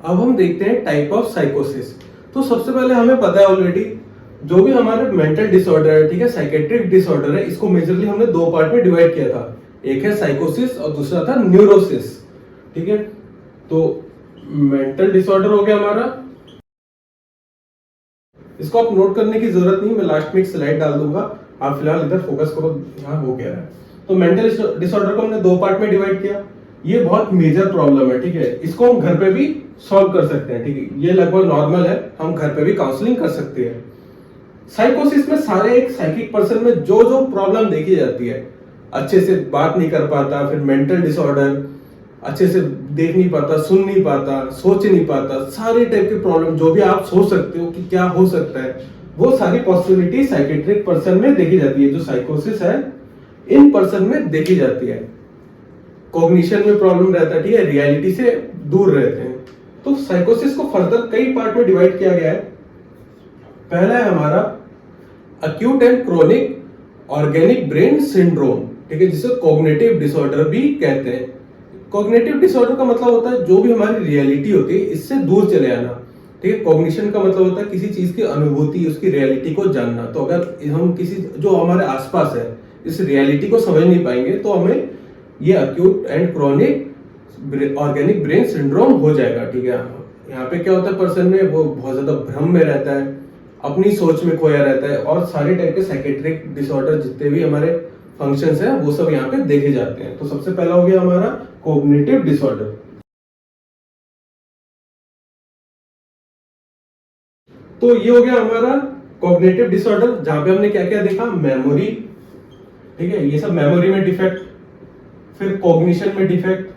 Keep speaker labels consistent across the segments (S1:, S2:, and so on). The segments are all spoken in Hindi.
S1: अब हम देखते हैं टाइप ऑफ साइकोसिस। तो सबसे पहले हमें पता है ऑलरेडी, जो भी हमारे मेंटल डिसऑर्डर है, ठीक है, साइकेट्रिक डिसऑर्डर है, इसको मेजरली हमने दो पार्ट में डिवाइड किया था। एक है साइकोसिस और दूसरा था न्यूरोसिस। ठीक है, तो मेंटल डिसऑर्डर हो गया हमारा, इसको आप नोट करने की जरूरत नहीं, मैं लास्ट में एक स्लाइड डाल दूंगा, आप फिलहाल इधर फोकस करो यहाँ हो गया है। तो मेंटल डिसऑर्डर को हमने दो पार्ट में डिवाइड किया। ये बहुत मेजर प्रॉब्लम है, ठीक है, इसको हम घर पे भी सॉल्व कर सकते हैं। ठीक है, ये लगभग नॉर्मल है, हम घर पे भी काउंसलिंग कर सकते हैं। साइकोसिस में सारे एक साइकिक पर्सन में जो जो प्रॉब्लम देखी जाती है, अच्छे से बात नहीं कर पाता, फिर मेंटल डिसऑर्डर, अच्छे से देख नहीं पाता, सुन नहीं पाता, सोच नहीं पाता, सारे टाइप के प्रॉब्लम जो भी आप सोच सकते हो कि क्या हो सकता है, वो सारी पॉसिबिलिटी साइकेट्रिक पर्सन में देखी जाती है। जो साइकोसिस है इन पर्सन में देखी जाती है। कॉग्निशन में प्रॉब्लम रहता है, ठीक है, रियलिटी से दूर रहते हैं। तो साइकोसिस को फर्दर कई पार्ट में डिवाइड किया गया है। पहला है हमारा acute and chronic organic brain syndrome, ठीक है, जिसे कॉग्निटिव डिसऑर्डर भी कहते हैं। कॉग्निटिव डिसऑर्डर का मतलब होता है जो भी हमारी रियलिटी होती है इससे दूर चले आना। ठीक है, कॉग्निशन का मतलब होता है किसी चीज की अनुभूति, उसकी रियलिटी को जानना। तो अगर हम किसी जो हमारे आसपास है इस रियलिटी को समझ नहीं पाएंगे तो हमें ये acute and chronic organic brain syndrome हो जाएगा। ठीक है, यहाँ पे क्या होता है, पर्सन में वो बहुत ज्यादा भ्रम में रहता है, अपनी सोच में खोया रहता है, और सारे टाइप के साइकेट्रिक डिसऑर्डर जितने भी हमारे फंक्शंस हैं वो सब यहाँ पे देखे जाते हैं। तो सबसे पहला हो गया हमारा कॉग्निटिव डिसऑर्डर। तो ये हो गया हमारा कॉग्निटिव डिसऑर्डर, जहां पे हमने क्या क्या देखा, मेमोरी, ठीक है, ये सब मेमोरी में डिफेक्ट, फिर कॉग्निशन में डिफेक्ट,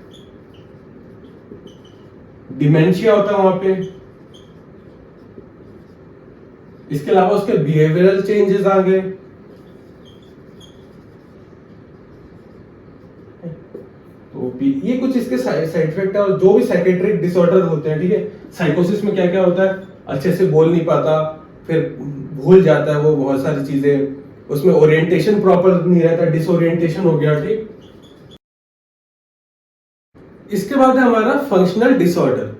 S1: डिमेंशिया होता है वहां पे, इसके अलावा उसके बिहेवियरल चेंजेस आ गए। तो ये कुछ इसके साइड इफेक्ट है। और जो भी साइकेट्रिक डिसऑर्डर होते हैं, ठीक है, साइकोसिस में क्या क्या होता है, अच्छे से बोल नहीं पाता, फिर भूल जाता है वो बहुत सारी चीजें, उसमें ओरिएंटेशन प्रॉपर नहीं रहता, डिसओरिएंटेशन हो गया। ठीक, इसके बाद है हमारा फंक्शनल डिसऑर्डर।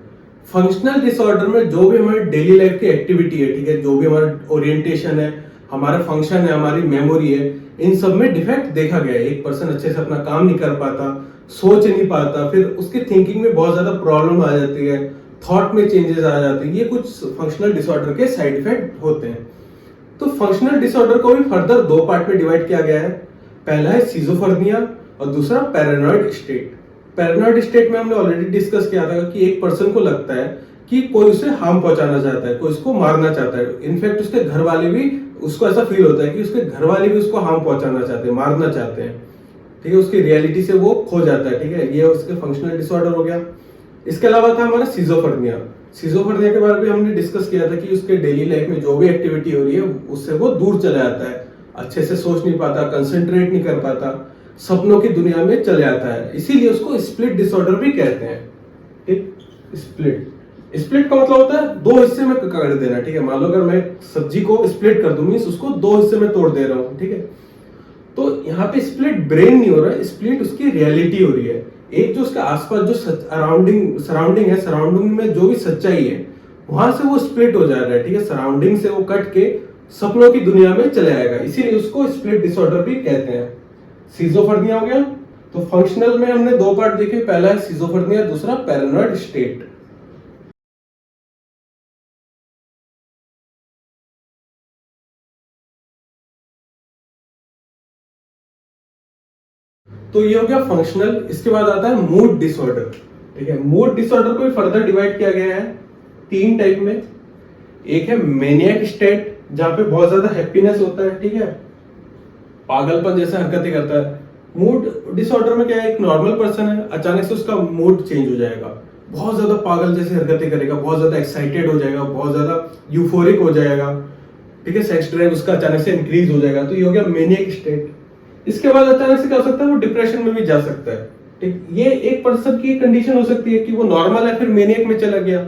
S1: फंक्शनल डिसऑर्डर में जो भी हमारी डेली लाइफ की एक्टिविटी है, ठीक है, जो भी हमारा ओरिएंटेशन है, हमारा फंक्शन है, हमारी मेमोरी है, इन सब में डिफेक्ट देखा गया है। एक पर्सन अच्छे से अपना काम नहीं कर पाता, सोच नहीं पाता, फिर उसके थिंकिंग में बहुत ज्यादा प्रॉब्लम आ जाती है, थॉट में चेंजेस आ जाते हैं। ये कुछ फंक्शनल डिसऑर्डर के साइड इफेक्ट होते हैं। तो फंक्शनल डिसऑर्डर को भी फर्दर दो पार्ट में डिवाइड किया गया है। पहला है सिजोफ्रेनिया और दूसरा पैरानॉइड स्टेट। पैरानॉइड स्टेट में हमने ऑलरेडी डिस्कस किया था कि एक पर्सन को लगता है कि कोई उसे हार्म पहुंचाना चाहता है, कोई उसको मारना चाहता है। इनफैक्ट उसके घर वाले भी, उसको ऐसा फील होता है कि उसके घर वाले भी उसको हार्म पहुंचाना चाहते हैं, मारना चाहते हैं। ठीक है, उसकी रियलिटी से वो खो जाता है। ठीक है, ये उसके फंक्शनल डिसऑर्डर हो गया। इसके अलावा था हमारा सिजोफ्रेनिया। सिजोफ्रेनिया के बारे में हमने डिस्कस किया था कि उसके डेली लाइफ में जो भी एक्टिविटी हो रही है उससे वो दूर चला जाता है, अच्छे से सोच नहीं पाता, कंसंट्रेट नहीं कर पाता, सपनों की दुनिया में चले जाता है। इसीलिए उसको स्प्लिट डिसऑर्डर भी कहते हैं। ठीक, स्प्लिट, स्प्लिट का मतलब होता है दो हिस्से में कर देना। ठीक है, मान लो अगर मैं सब्जी को स्प्लिट कर दूं, मींस उसको दो हिस्से में तोड़ दे रहा हूं। ठीक है, तो यहाँ पे स्प्लिट ब्रेन नहीं हो रहा है, स्प्लिट उसकी रियलिटी हो रही है। एक जो उसका आसपास जो सराउंडिंग है, सराउंडिंग में जो भी सच्चाई है वहां से वो स्प्लिट हो जा रहा है। ठीक है, सराउंडिंग से वो कट के सपनों की दुनिया में चले आएगा, इसीलिए उसको स्प्लिट डिसऑर्डर भी कहते हैं। सिजोफ्रेनिया हो गया। तो फंक्शनल में हमने दो पार्ट देखे, पहला है सिजोफ्रेनिया, दूसरा पैरानॉइड स्टेट। तो ये हो गया फंक्शनल। इसके बाद आता है मूड डिसऑर्डर। ठीक है, मूड डिसऑर्डर को फर्दर डिवाइड किया गया है तीन टाइप में। एक है मेनियक स्टेट, जहां पे बहुत ज्यादा हैप्पीनेस होता है, ठीक है, पागलपन जैसे हरकतें करता है। मूड डिसऑर्डर में क्या है, एक नॉर्मल पर्सन है, अचानक से उसका मूड चेंज हो जाएगा, बहुत ज्यादा पागल जैसी हरकतें करेगा, बहुत ज्यादा एक्साइटेड हो जाएगा, बहुत ज्यादा यूफोरिक हो जाएगा। ठीक है, सेक्स ड्राइव उसका अचानक से इंक्रीज हो जाएगा। तो ये हो गया मेनियक स्टेट। इसके बाद अचानक से क्या हो सकता है, वो डिप्रेशन में भी जा सकता है। ठीक, ये एक पर्सन की कंडीशन हो सकती है कि वो नॉर्मल है फिर मेनियक में चला गया।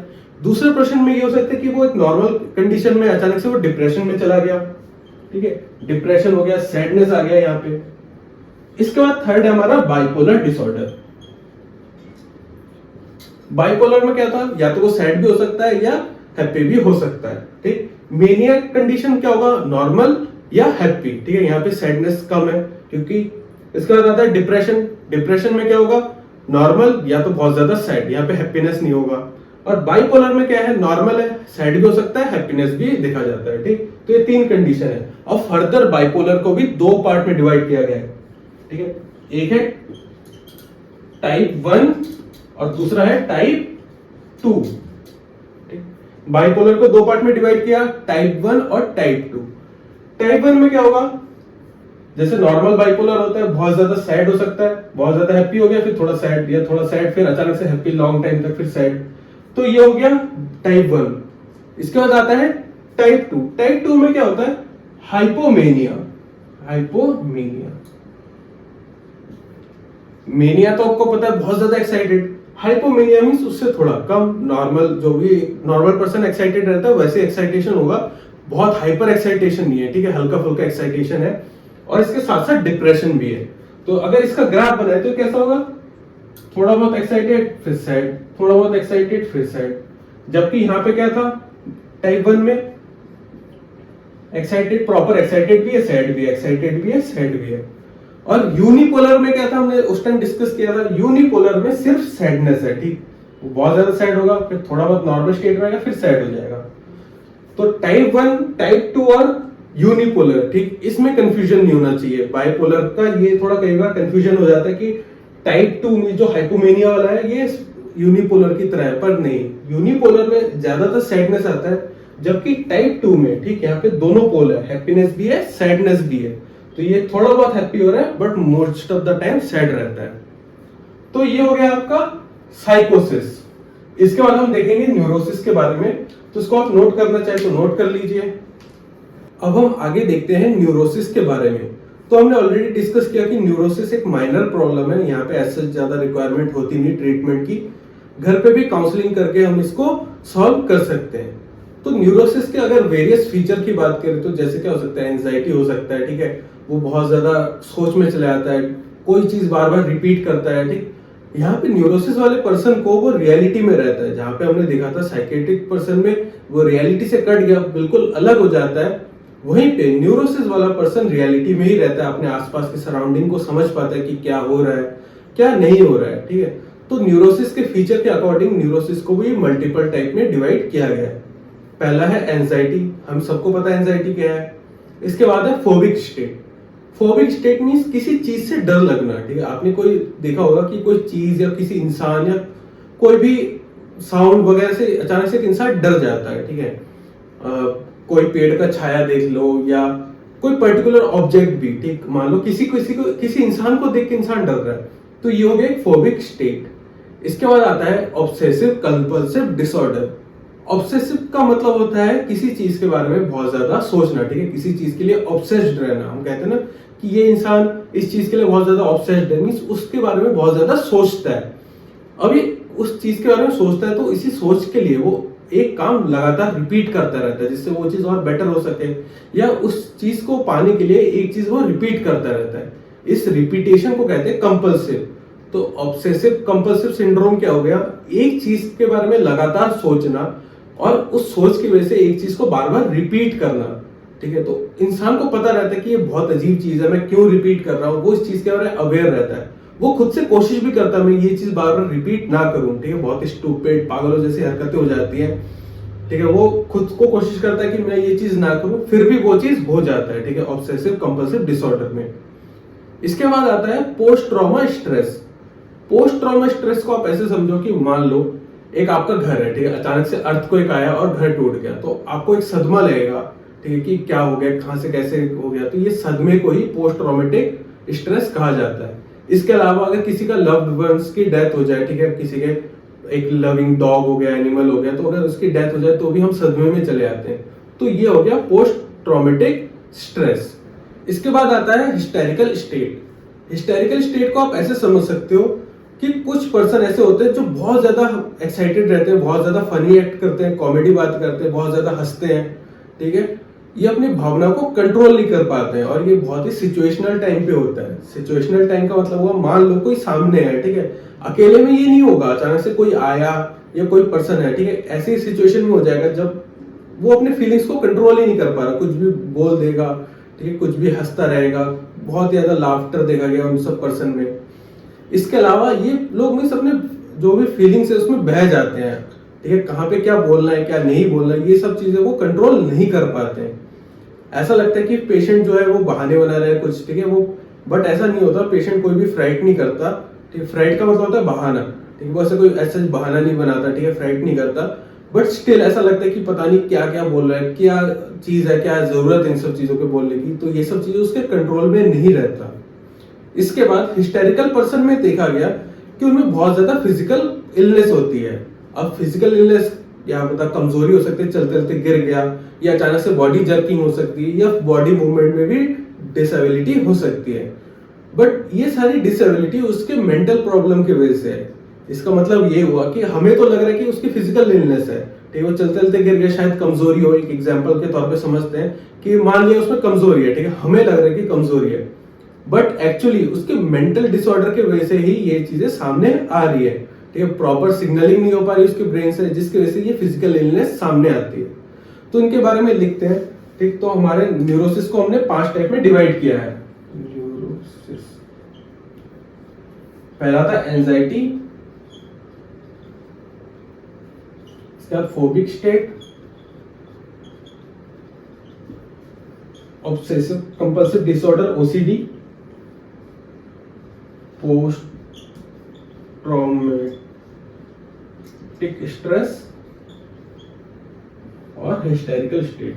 S1: दूसरे पर्सन में ये हो सकता है कि वो एक नॉर्मल कंडीशन में अचानक से वो डिप्रेशन में चला गया। ठीक है, डिप्रेशन हो गया, सैडनेस आ गया यहाँ पे। इसके बाद थर्ड है हमारा बाइपोलर डिसऑर्डर। बाइपोलर में क्या था, या तो वो सैड भी हो सकता है या हैप्पी भी हो सकता है, ठीक। मेनिया कंडीशन क्या होगा, नॉर्मल या हैप्पी, ठीक है। यहाँ पे सैडनेस कम है क्योंकि इसके बाद आता है डिप्रेशन। डिप्रेशन में क्या होगा, नॉर्मल या तो बहुत ज्यादा सैड, यहाँ पे हैप्पीनेस नहीं होगा। और बाइपोलर में क्या है, नॉर्मल है, सैड भी हो सकता है, हैप्पीनेस भी देखा जाता है, ठीक। तो ये 3 कंडीशन है। और फर्दर बाइपोलर को भी 2 पार्ट में डिवाइड किया गया है, ठीक है। एक है टाइप 1 और दूसरा है टाइप 2, ठीक। बाइपोलर को 2 पार्ट में डिवाइड किया, टाइप 1 और टाइप 2। टाइप 1 में क्या होगा, जैसे नॉर्मल बाइपोलर होता है, बहुत ज्यादा सैड हो सकता है, बहुत ज्यादा हैप्पी हो गया, फिर थोड़ा सैड, या थोड़ा सैड फिर अचानक से हैप्पी, लॉन्ग टाइम तक फिर सैड। तो ये हो गया टाइप 1। इसके बाद आता है टाइप 2। टाइप 2 में क्या होता है, हाइपोमेनिया। हाइपोमेनिया, मेनिया तो आपको पता है बहुत ज्यादा एक्साइटेड, हाइपोमेनिया मींस उससे थोड़ा कम, नॉर्मल, जो भी नॉर्मल पर्सन एक्साइटेड रहता है वैसे एक्साइटेशन होगा, बहुत हाइपर एक्साइटेशन नहीं है, ठीक है, हल्का फुल्का एक्साइटेशन है। और इसके साथ साथ डिप्रेशन भी है। तो अगर इसका ग्राफ बनाए तो कैसा होगा, थोड़ा बहुत एक्साइटेड फिर सैड, थोड़ा बहुत एक्साइटेड फिर सैड। जबकि यहां पे क्या था, टाइप 1 में एक्साइटेड, प्रॉपर एक्साइटेड भी है, सैड भी है, एक्साइटेड भी है, सैड भी है। और यूनिपोलर में क्या था, हमने उस टाइम डिस्कस किया था, यूनिपोलर में सिर्फ सैडनेस है, ठीक। वो बहुत ज्यादा सैड होगा, फिर थोड़ा बहुत नॉर्मल स्टेट रहेगा, फिर सैड हो जाएगा। तो टाइप 1, टाइप 2 और यूनिपोलर, ठीक, इसमें कंफ्यूजन नहीं होना चाहिए। बाइपोलर का ये थोड़ा कई बार कंफ्यूजन हो जाता है कि टाइप 2 में जो हाइपोमेनिया वाला है ये यूनिपोलर की तरह है, पर नहीं, यूनिपोलर में ज्यादातर सैडनेस आता है, जबकि टाइप 2 में, ठीक, यहाँ पे दोनों पोल है, हैप्पीनेस भी है, सैडनेस भी है। तो ये थोड़ा बहुत हैप्पी हो रहा है but most of the time sad रहता है। तो ये हो गया आपका साइकोसिस। इसके बाद हम देखेंगे न्यूरोसिस के बारे में, तो इसको आप नोट करना चाहे तो नोट कर लीजिए। अब हम आगे देखते हैं न्यूरोसिस के बारे में। तो हमने ऑलरेडी डिस्कस किया कि न्यूरोसिस एक माइनर प्रॉब्लम है, यहाँ पे ऐसे ज्यादा रिक्वायरमेंट होती नहीं ट्रीटमेंट की, घर पे भी काउंसलिंग करके हम इसको सॉल्व कर सकते हैं। तो न्यूरोसिस के अगर वेरियस फीचर की बात करें तो जैसे क्या हो सकता है, एंजाइटी हो सकता है, ठीक है, वो बहुत ज्यादा सोच में चला जाता है, कोई चीज बार बार रिपीट करता है, ठीक। यहाँ पे न्यूरोसिस वाले पर्सन को वो रियलिटी में रहता है, जहां पे हमने देखा था साइकेट्रिक पर्सन में वो रियलिटी से कट गया, बिल्कुल अलग हो जाता है। वहीं पे न्यूरोसिस वाला पर्सन रियलिटी में ही रहता है, अपने आसपास के सराउंडिंग को समझ पाता है कि क्या हो रहा है, क्या नहीं हो रहा है, ठीक है। तो न्यूरोसिस के फीचर के अकॉर्डिंग न्यूरोसिस को भी मल्टीपल टाइप में डिवाइड किया गया है। पहला है एंजाइटी, हम सबको पता है एंजाइटी क्या है। इसके बाद है phobic state. Phobic state means किसी चीज से डर लगना, ठीक है। आपने कोई देखा होगा कि कोई चीज या किसी इंसान या कोई भी साउंड वगैरह से अचानक से एक इंसान डर जाता है, ठीक है। कोई पेड़ का छाया देख लो या कोई पर्टिकुलर ऑब्जेक्ट भी, ठीक, मान लो किसी इंसान को देख के इंसान डर रहा है, तो ये हो गया एक फोबिक स्टेट। इसके बाद आता है ऑब्सेसिव कंपल्सिव डिसऑर्डर। ऑब्सेसिव का मतलब होता है किसी चीज के बारे में बहुत ज्यादा सोचना, ठीक है, किसी चीज के लिए ऑब्सेस्ड रहना। हम कहते हैं ना कि ये इंसान इस चीज के लिए बहुत ज्यादा ऑब्सेस्ड है, मींस उसके बारे में बहुत ज्यादा सोचता है। अब ये उस चीज के बारे में सोचता है तो इसी सोच के लिए वो एक काम लगातार रिपीट करता रहता है, जिससे वो चीज और बेटर हो सके, या उस चीज को पाने के लिए एक चीज वो रिपीट करता रहता है। इस रिपीटेशन को कहते हैं कंपल्सिव। तो ऑब्सेसिव कंपल्सिव सिंड्रोम क्या हो गया, एक चीज के बारे में लगातार सोचना और उस सोच की वजह से एक चीज को बार बार रिपीट करना, ठीक है। तो इंसान को पता रहता है कि ये बहुत अजीब चीज है, मैं क्यों रिपीट कर रहा हूँ, वो इस चीज के बारे में अवेयर रहता है, वो खुद से कोशिश भी करता है मैं ये चीज बार बार रिपीट ना करूं, ठीक है। बहुत स्टूपिड, पागलों जैसी हरकतें हो जाती हैं, ठीक है। वो खुद को कोशिश करता है कि मैं ये चीज ना करूं, फिर भी वो चीज हो जाता है, ठीक है, ऑब्सेसिव कंपल्सिव डिसऑर्डर में। इसके बाद आता है post trauma stress. Post trauma stress को आप ऐसे समझो कि मान लो एक आपका घर है, ठीक है, अचानक से अर्थक्वेक आया और घर टूट गया, तो आपको एक सदमा लगेगा, ठीक है, कि क्या हो गया, कहां से कैसे हो गया। तो ये सदमे को ही पोस्ट ट्रॉमेटिक स्ट्रेस कहा जाता है। इसके अलावा अगर किसी का लव्ड वंस की डेथ हो जाए, ठीक है, किसी के एक लविंग डॉग हो गया, एनिमल हो गया, तो अगर उसकी डेथ हो जाए तो भी हम सदमे में चले जाते हैं। तो ये हो गया पोस्ट ट्रॉमेटिक स्ट्रेस। इसके बाद आता है हिस्टेरिकल स्टेट। हिस्टेरिकल स्टेट को आप ऐसे समझ सकते हो कि कुछ पर्सन ऐसे होते हैं जो बहुत ज्यादा एक्साइटेड रहते हैं, बहुत ज्यादा फनी एक्ट करते हैं, कॉमेडी बात करते हैं, बहुत ज्यादा हंसते हैं, ठीक है। ये अपनी भावना को कंट्रोल नहीं कर पाते हैं और ये बहुत ही सिचुएशनल टाइम पे होता है। सिचुएशनल टाइम का मतलब हुआ, मान लो कोई सामने है, ठीक है, अकेले में ये नहीं होगा, अचानक से कोई आया या कोई पर्सन है, ठीक है, ऐसी सिचुएशन में हो जाएगा जब वो अपने फीलिंग्स को कंट्रोल ही नहीं कर पा रहा, कुछ भी बोल देगा, ठीक है, कुछ भी हंसता रहेगा, बहुत ज्यादा लाफ्टर देखा गया उन सब पर्सन में। इसके अलावा ये लोग में अपने जो भी फीलिंग्स है उसमें बह जाते हैं, ठीक है, कहाँ पे क्या बोलना है क्या नहीं बोलना है, ये सब चीजें वो कंट्रोल नहीं कर पाते हैं। ऐसा लगता है कि पेशेंट जो है वो बहाने बना रहे हैं कुछ, ठीक है, वो, बट ऐसा नहीं होता, पेशेंट कोई भी फ्राइट नहीं करता, ठीक है, फ्राइट का मतलब होता है बहाना, ठीक है, वो ऐसा कोई ऐसा बहाना नहीं बनाता, ठीक है, फ्राइट नहीं करता, बट स्टिल ऐसा लगता है कि पता नहीं क्या क्या बोल रहा है, क्या चीज है, क्या जरूरत है इन सब चीजों के बोलने की, तो ये सब चीजें उसके कंट्रोल में नहीं रहता। इसके बाद हिस्टेरिकल पर्सन में देखा गया कि उनमें बहुत ज्यादा फिजिकल इलनेस होती है। अब फिजिकल इलनेस या बता कमजोरी हो सकती है, चलते चलते गिर गया, या अचानक से बॉडी जर्किंग हो सकती है, या बॉडी मूवमेंट में भी डिसेबिलिटी हो सकती है। बट ये सारी डिसेबिलिटी उसके मेंटल प्रॉब्लम की वजह से है। इसका मतलब ये हुआ कि हमें तो लग रहा है कि उसकी फिजिकल इलनेस है, ठीक है, वो चलते चलते गिर गया, शायद कमजोरी हो, एक एग्जाम्पल के तौर पे समझते हैं कि मान लिया उसमें कमजोरी है, ठीक है, हमें लग रहा है कि कमजोरी है, बट एक्चुअली उसके मेंटल डिसऑर्डर की वजह से ही ये चीजें सामने आ रही है, ठीक है, प्रॉपर सिग्नलिंग नहीं हो पा रही उसके ब्रेन से, जिसकी वजह से ये फिजिकल इलनेस सामने आती है। तो इनके बारे में लिखते हैं, ठीक, तो हमारे न्यूरोसिस को हमने 5 टाइप में डिवाइड किया है। न्यूरोसिस, पहला था एंजाइटी, इसके बाद phobic state, obsessive compulsive disorder OCD, post traumatic stress और हिस्टेरिकल स्टेट।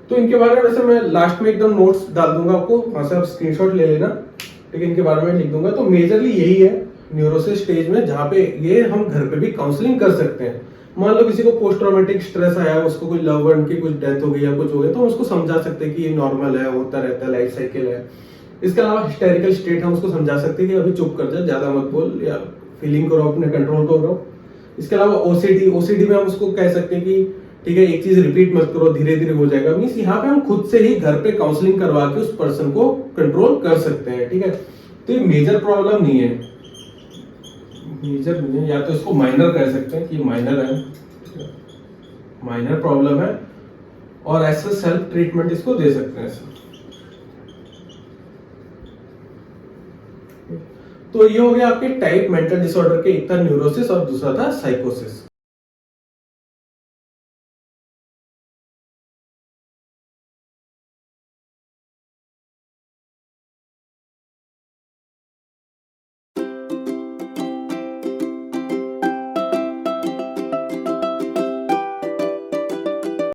S1: तो इनके बारे में वैसे मैं लास्ट में एकदम नोट्स डाल दूंगा आपको, वहां से आप स्क्रीनशॉट ले लेना, ठीक है, इनके बारे में लिख दूंगा। तो मेजरली यही है न्यूरोसिस स्टेज में, जहाँ पे ये हम घर पे भी काउंसलिंग कर सकते हैं। मान लो किसी को पोस्ट ट्रॉमेटिक स्ट्रेस आया, उसको कोई लव वन की कुछ डेथ हो गई या कुछ हो गया, तो उसको समझा सकते हैं कि ये नॉर्मल है, होता रहता है, लाइफ साइकिल है। इसके अलावा हिस्टेरिकल स्टेट हम उसको समझा सकते हैं कि अभी चुप कर जा, ज्यादा मत बोल, या फीलिंग करो, अपने कंट्रोल करो। इसके अलावा ओसीडी, ओसीडी में हम उसको कह सकते हैं कि ठीक है, एक चीज रिपीट मत करो, धीरे धीरे हो जाएगा। मींस यहाँ पे हम खुद से ही घर पे काउंसलिंग करवा के उस पर्सन को कंट्रोल कर सकते हैं, ठीक है। तो ये मेजर प्रॉब्लम नहीं है, मेजर नहीं है, या तो इसको माइनर कह सकते हैं कि माइनर है, माइनर प्रॉब्लम है, और ऐसा सेल्फ ट्रीटमेंट इसको दे सकते हैं। तो ये हो गया आपके टाइप मेंटल डिसऑर्डर के, एक था न्यूरोसिस और दूसरा था साइकोसिस।